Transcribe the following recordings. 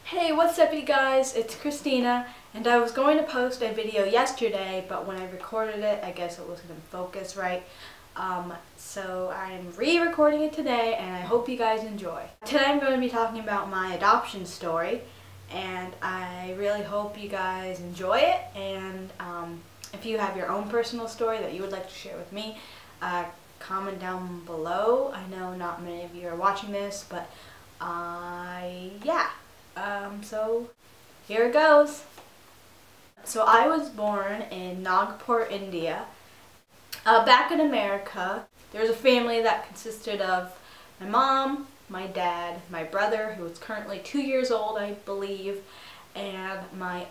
Hey, what's up you guys? It's Christina, and I was going to post a video yesterday, but when I recorded it, I guess it wasn't in focus right. So I'm re-recording it today, and I hope you guys enjoy. Today I'm going to be talking about my adoption story, and I really hope you guys enjoy it, and if you have your own personal story that you would like to share with me, comment down below. I know not many of you are watching this, but yeah. So here it goes. So I was born in Nagpur, India. Back in America, there was a family that consisted of my mom, my dad, my brother, who is currently 2 years old, I believe, and my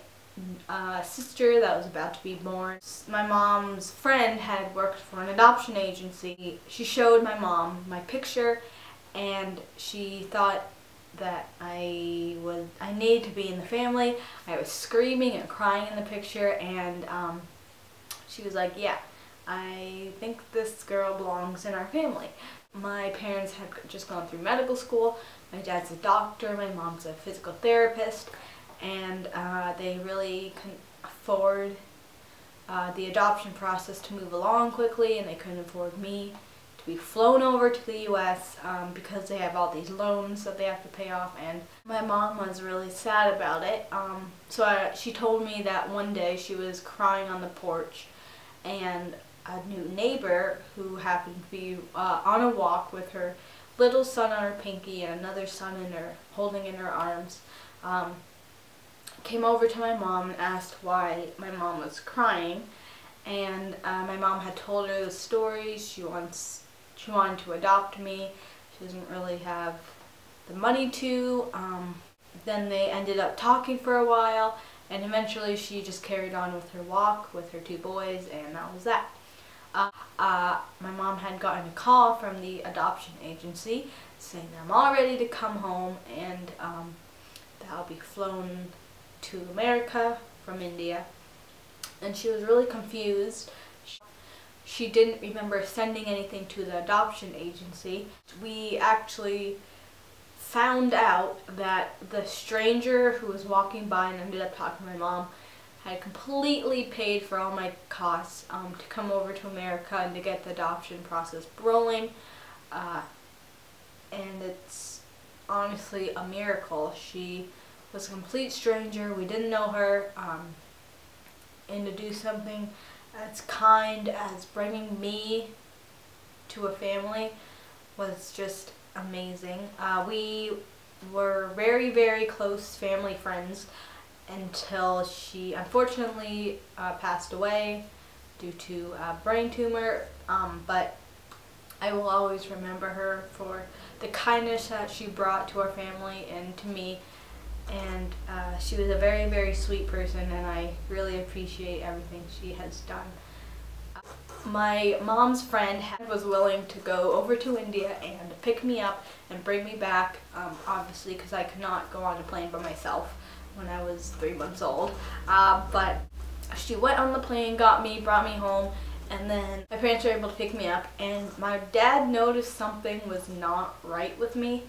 sister that was about to be born. My mom's friend had worked for an adoption agency. She showed my mom my picture, and she thought that I needed to be in the family. I was screaming and crying in the picture, and she was like, yeah, I think this girl belongs in our family. My parents had just gone through medical school. My dad's a doctor, my mom's a physical therapist, and they really couldn't afford the adoption process to move along quickly, and they couldn't afford me to be flown over to the U.S. Because they have all these loans that they have to pay off, and my mom was really sad about it. She told me that one day she was crying on the porch, and a new neighbor who happened to be on a walk with her little son on her pinky and another son holding in her arms, came over to my mom and asked why my mom was crying. And my mom had told her the story. She wanted to adopt me. She doesn't really have the money to. Then they ended up talking for a while, and eventually she just carried on with her walk with her two boys, and that was that. My mom had gotten a call from the adoption agency saying that I'm all ready to come home, and that I'll be flown to America from India. And she was really confused. She didn't remember sending anything to the adoption agency. We actually found out that the stranger who was walking by and ended up talking to my mom had completely paid for all my costs to come over to America and to get the adoption process rolling. And it's honestly a miracle. She was a complete stranger. We didn't know her. And to do something as kind as bringing me to a family was just amazing. We were very, very close family friends until she unfortunately passed away due to a brain tumor, but I will always remember her for the kindness that she brought to our family and to me. And she was a very, very sweet person, and I really appreciate everything she has done. My mom's friend was willing to go over to India and pick me up and bring me back, obviously because I could not go on a plane by myself when I was 3 months old. But she went on the plane, got me, brought me home, and then my parents were able to pick me up, and my dad noticed something was not right with me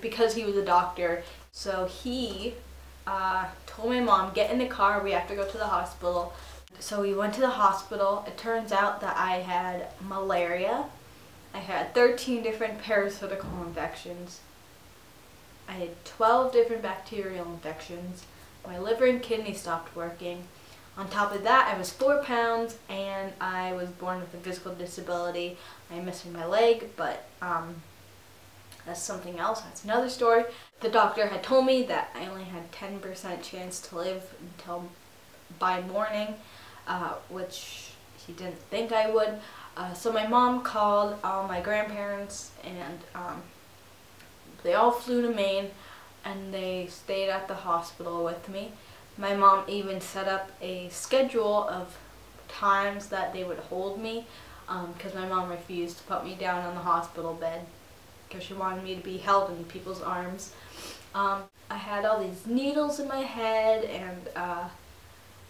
because he was a doctor. So he told my mom, get in the car, we have to go to the hospital. So we went to the hospital. It turns out that I had malaria. I had 13 different parasitical infections. I had 12 different bacterial infections. My liver and kidney stopped working. On top of that, I was 4 pounds, and I was born with a physical disability. I'm missing my leg, but that's something else. That's another story. The doctor had told me that I only had 10% chance to live until by morning, which he didn't think I would. So my mom called all my grandparents, and they all flew to Maine, and they stayed at the hospital with me. My mom even set up a schedule of times that they would hold me, because my mom refused to put me down on the hospital bed because she wanted me to be held in people's arms. I had all these needles in my head, and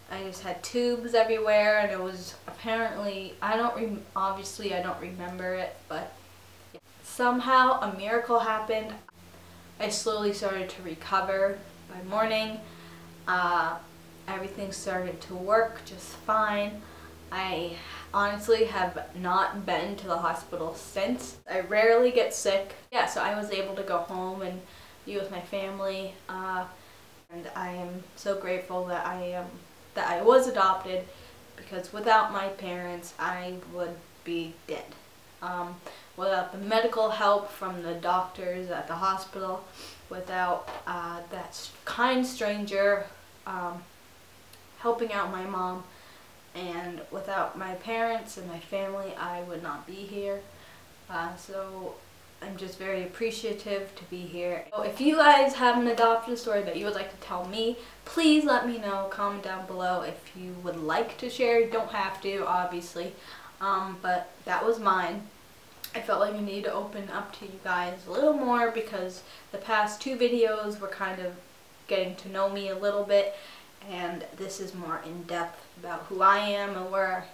I just had tubes everywhere, and it was apparently, obviously I don't remember it, but somehow a miracle happened. I slowly started to recover by morning. Everything started to work just fine. I honestly have not been to the hospital since. I rarely get sick. Yeah, so I was able to go home and be with my family. And I am so grateful that I was adopted, because without my parents I would be dead. Without the medical help from the doctors at the hospital, without that kind stranger helping out my mom, and without my parents and my family, I would not be here. So I'm just very appreciative to be here. So if you guys have an adoption story that you would like to tell me, please let me know. Comment down below if you would like to share. You don't have to, obviously. But that was mine. I felt like I needed to open up to you guys a little more, because the past 2 videos were kind of getting to know me a little bit, and this is more in-depth about who I am and where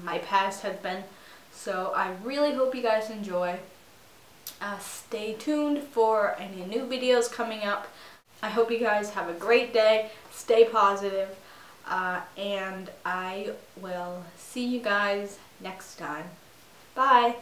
my past has been. So I really hope you guys enjoy. Stay tuned for any new videos coming up. I hope you guys have a great day. Stay positive, and I will see you guys next time. Bye!